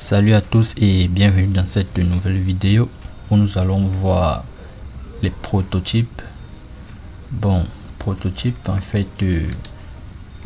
Salut à tous et bienvenue dans cette nouvelle vidéo où nous allons voir les prototypes. Bon, prototypes en fait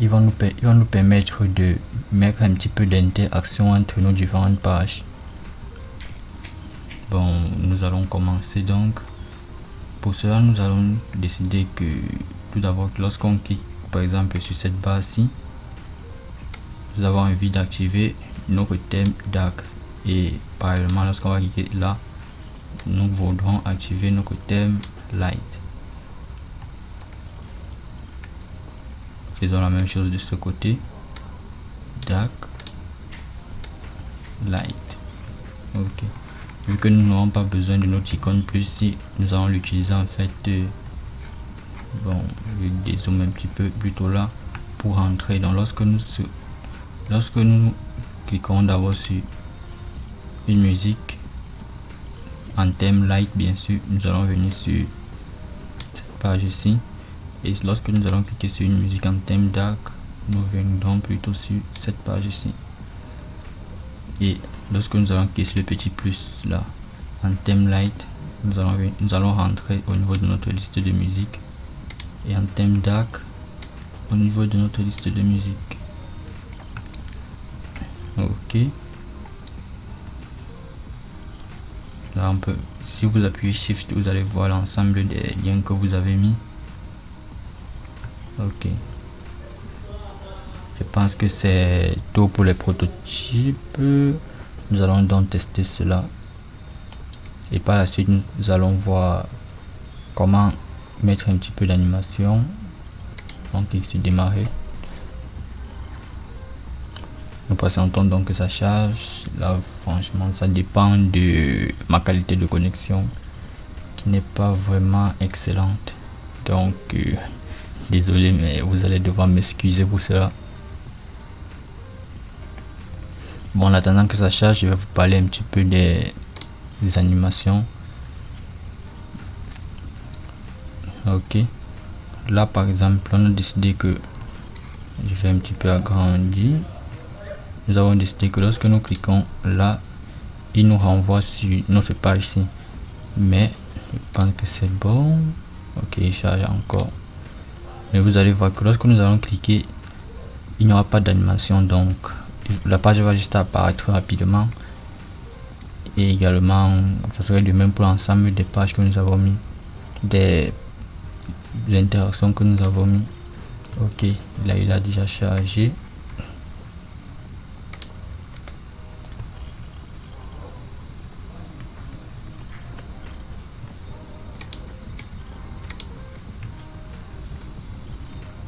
ils vont nous permettre de mettre un petit peu d'interaction entre nos différentes pages. Bon, nous allons commencer donc. Pour cela, nous allons décider que tout d'abord, lorsqu'on clique par exemple sur cette barre-ci, nous avons envie d'activer notre thème dark, et parallèlement lorsqu'on va cliquer là, nous voudrons activer notre thème light. Faisons la même chose de ce côté, dark, light. Ok, vu que nous n'aurons pas besoin de notre icône plus ici, nous allons l'utiliser en fait bon, je dézoome un petit peu plutôt là pour rentrer. Donc lorsque nous cliquons d'abord sur une musique en thème light, bien sûr, nous allons venir sur cette page ici, et lorsque nous allons cliquer sur une musique en thème dark, nous viendrons plutôt sur cette page ici. Et lorsque nous allons cliquer sur le petit plus là en thème light, nous allons rentrer au niveau de notre liste de musique, et en thème dark au niveau de notre liste de musique. Ok, là on peut, si vous appuyez shift, vous allez voir l'ensemble des liens que vous avez mis. Ok, je pense que c'est tout pour les prototypes. Nous allons donc tester cela, et par la suite nous allons voir comment mettre un petit peu d'animation. Donc il se démarrer. Nous patientons donc que ça charge. Là franchement ça dépend de ma qualité de connexion qui n'est pas vraiment excellente, donc désolé, mais vous allez devoir m'excuser pour cela. Bon, en attendant que ça charge, je vais vous parler un petit peu des animations. Ok, là par exemple on a décidé que je vais un petit peu agrandir. Nous avons décidé que lorsque nous cliquons là, il nous renvoie sur notre page ici, mais je pense que c'est bon. Ok, il charge encore, mais vous allez voir que lorsque nous allons cliquer, il n'y aura pas d'animation, donc la page va juste apparaître rapidement. Et également ça serait de même pour l'ensemble des pages que nous avons mis, des interactions que nous avons mis. Ok, là il a déjà chargé.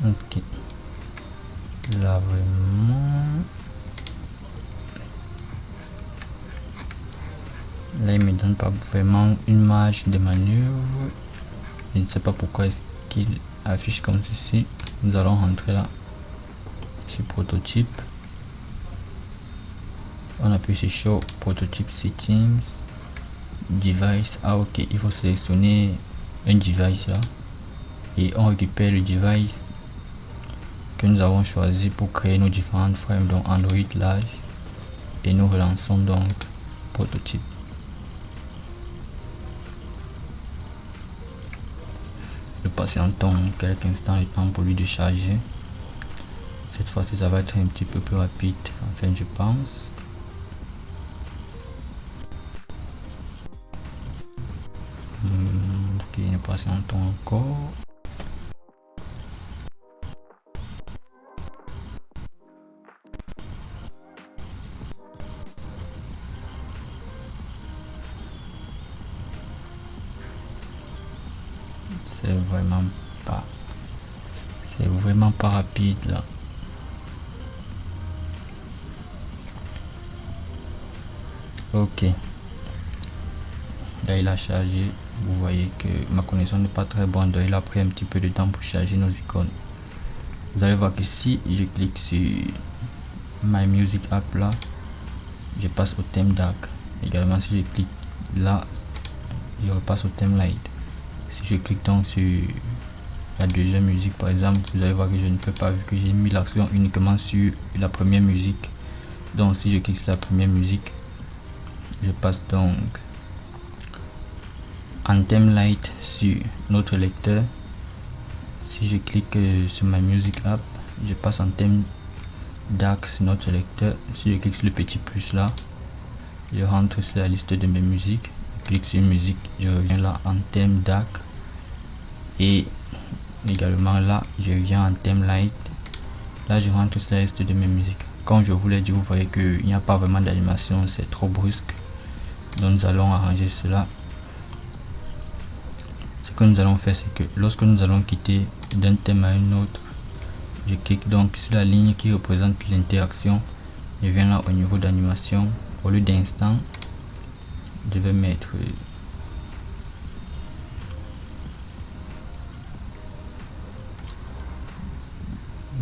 Ok, là vraiment, là il me donne pas vraiment une marge de manœuvre. Je ne sais pas pourquoi est-ce qu'il affiche comme ceci. Nous allons rentrer là sur prototype, on appuie sur show prototype settings, device. Ah ok, il faut sélectionner un device là, et on récupère le device que nous avons choisi pour créer nos différentes frames, donc Android large, et nous relançons donc prototype. Nous patientons quelques instants, le temps pour lui de charger. Cette fois-ci ça va être un petit peu plus rapide, enfin je pense. Ok, nous patientons encore. C'est vraiment pas rapide là. Ok, là il a chargé. Vous voyez que ma connexion n'est pas très bonne, donc il a pris un petit peu de temps pour charger nos icônes. Vous allez voir que si je clique sur My Music App là, je passe au thème dark. Également si je clique là, je repasse au thème light. Si je clique donc sur la deuxième musique par exemple, vous allez voir que je ne peux pas, vu que j'ai mis l'action uniquement sur la première musique. Donc si je clique sur la première musique, je passe donc en thème light sur notre lecteur. Si je clique sur My Music App, je passe en thème dark sur notre lecteur. Si je clique sur le petit plus là, je rentre sur la liste de mes musiques, je clique sur musique, je reviens là en thème dark, et également là je viens en thème light. Là je rentre sur la liste de mes musiques. Comme je vous l'ai dit, vous voyez qu'il n'y a pas vraiment d'animation, c'est trop brusque, donc nous allons arranger cela. Ce que nous allons faire, c'est que lorsque nous allons quitter d'un thème à un autre, je clique donc sur la ligne qui représente l'interaction, je viens là au niveau d'animation, au lieu d'instant, je vais mettre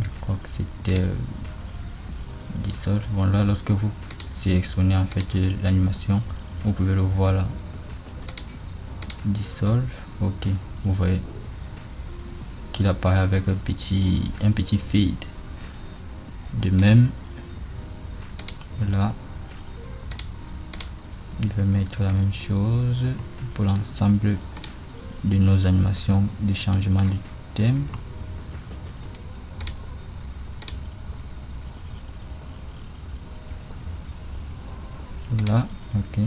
je crois que c'était dissolve. Bon, là lorsque vous sélectionnez en fait l'animation, vous pouvez le voir là, dissolve. Ok, vous voyez qu'il apparaît avec un petit fade. De même là, je vais mettre la même chose pour l'ensemble de nos animations de changement de thème. Là, ok,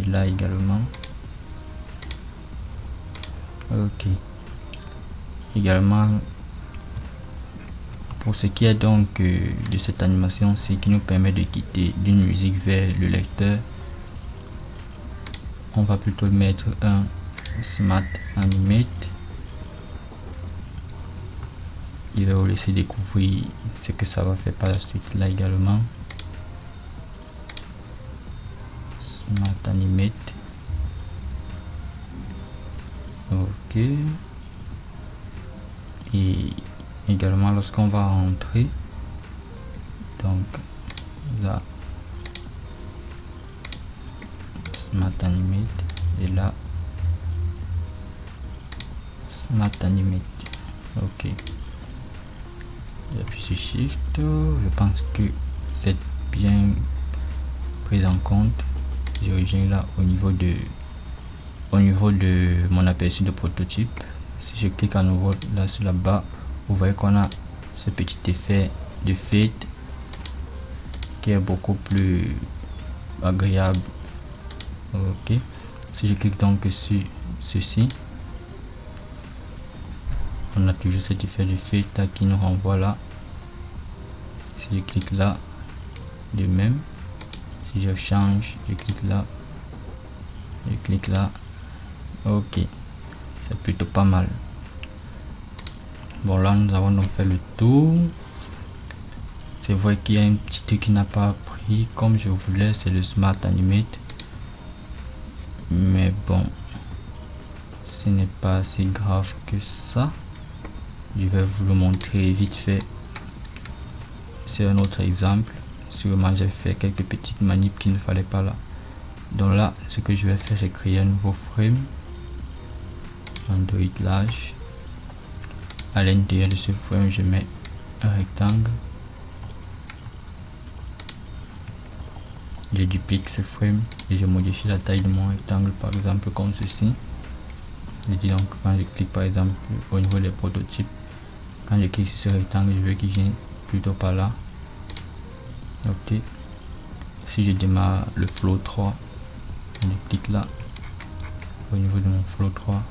et là également. Ok, également pour ce qui est donc de cette animation, c'est qui nous permet de quitter d'une musique vers le lecteur, on va plutôt mettre un Smart Animate. Je vais vous laisser découvrir ce que ça va faire par la suite. Là également, Smart Animate. Ok, et également lorsqu'on va rentrer, donc là Smart Animate, et là Smart Animate. Ok, j'appuie sur Shift. Je pense que c'est bien pris en compte. Je reviens là au niveau de mon aperçu de prototype. Si je clique à nouveau là sur la barre, vous voyez qu'on a ce petit effet de fade qui est beaucoup plus agréable. Ok, si je clique donc sur ceci, on a toujours cet effet de fade là qui nous renvoie là. Si je clique là, de même, si je change, je clique là, je clique là. Ok, c'est plutôt pas mal. Bon, là nous avons donc fait le tour. C'est vrai qu'il y a un petit truc qui n'a pas pris comme je voulais, c'est le Smart Animate, mais bon, ce n'est pas si grave que ça. Je vais vous le montrer vite fait. C'est un autre exemple. Sûrement j'ai fait quelques petites manips qu'il ne fallait pas là. Donc là, ce que je vais faire, c'est créer un nouveau frame Android large. À l'intérieur de ce frame, je mets un rectangle. Je duplique ce frame et je modifie la taille de mon rectangle, par exemple comme ceci. Je dis donc, quand je clique par exemple au niveau des prototypes, quand je clique sur ce rectangle, je veux qu'il vienne plutôt par là. Ok, si je démarre le flow 3, je clique là au niveau de mon flow 3.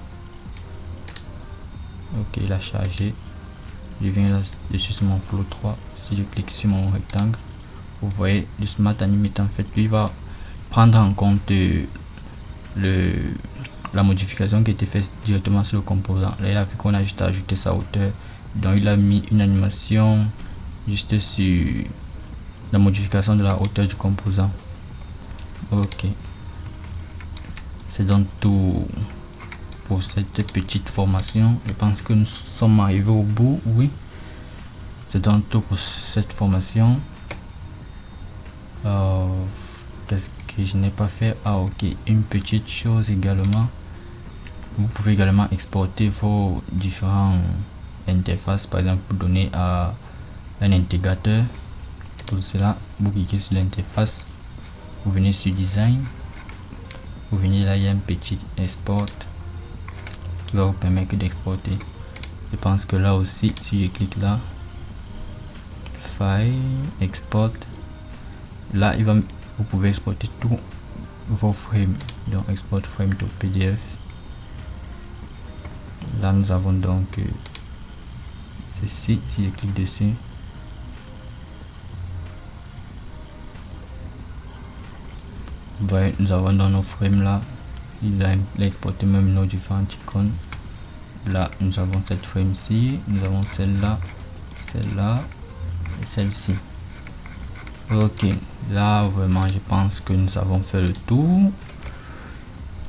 Ok, il a chargé. Je viens là dessus sur mon flow 3. Si je clique sur mon rectangle, vous voyez le Smart Animate en fait lui va prendre en compte la modification qui a été faite directement sur le composant. Là il a vu qu'on a juste ajouté sa hauteur, donc il a mis une animation juste sur la modification de la hauteur du composant. Ok, c'est donc tout pour cette petite formation. Je pense que nous sommes arrivés au bout. Oui, c'est donc tout pour cette formation. Qu'est-ce que je n'ai pas fait? Ah ok, une petite chose également, vous pouvez également exporter vos différentes interfaces, par exemple pour donner à un intégrateur. Pour cela, vous cliquez sur l'interface, vous venez sur design, vous venez là, il y a un petit export qui va vous permettre d'exporter. Je pense que là aussi, si je clique là, file, export, là vous pouvez exporter tous vos frames, donc export frame to PDF. Là nous avons donc ceci. Si je clique dessus, nous avons dans nos frames là, il a exporté même nos différentes icônes. Là nous avons cette frame ci, nous avons celle-là et celle-ci. Ok, là vraiment je pense que nous avons fait le tour.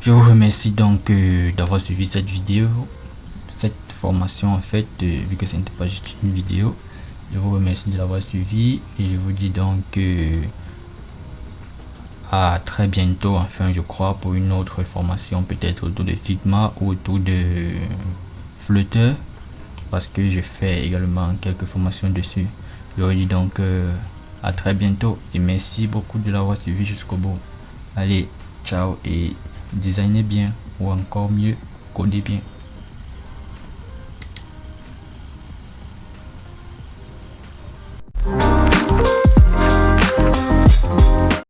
Je vous remercie donc d'avoir suivi cette vidéo, cette formation en fait, vu que ce n'était pas juste une vidéo. Je vous remercie de l'avoir suivi et je vous dis donc à très bientôt, enfin je crois, pour une autre formation, peut-être autour de Figma ou autour de Flutter, parce que je fais également quelques formations dessus. Je vous dis donc à très bientôt et merci beaucoup de l'avoir suivi jusqu'au bout. Allez, ciao et designez bien, ou encore mieux, codez bien.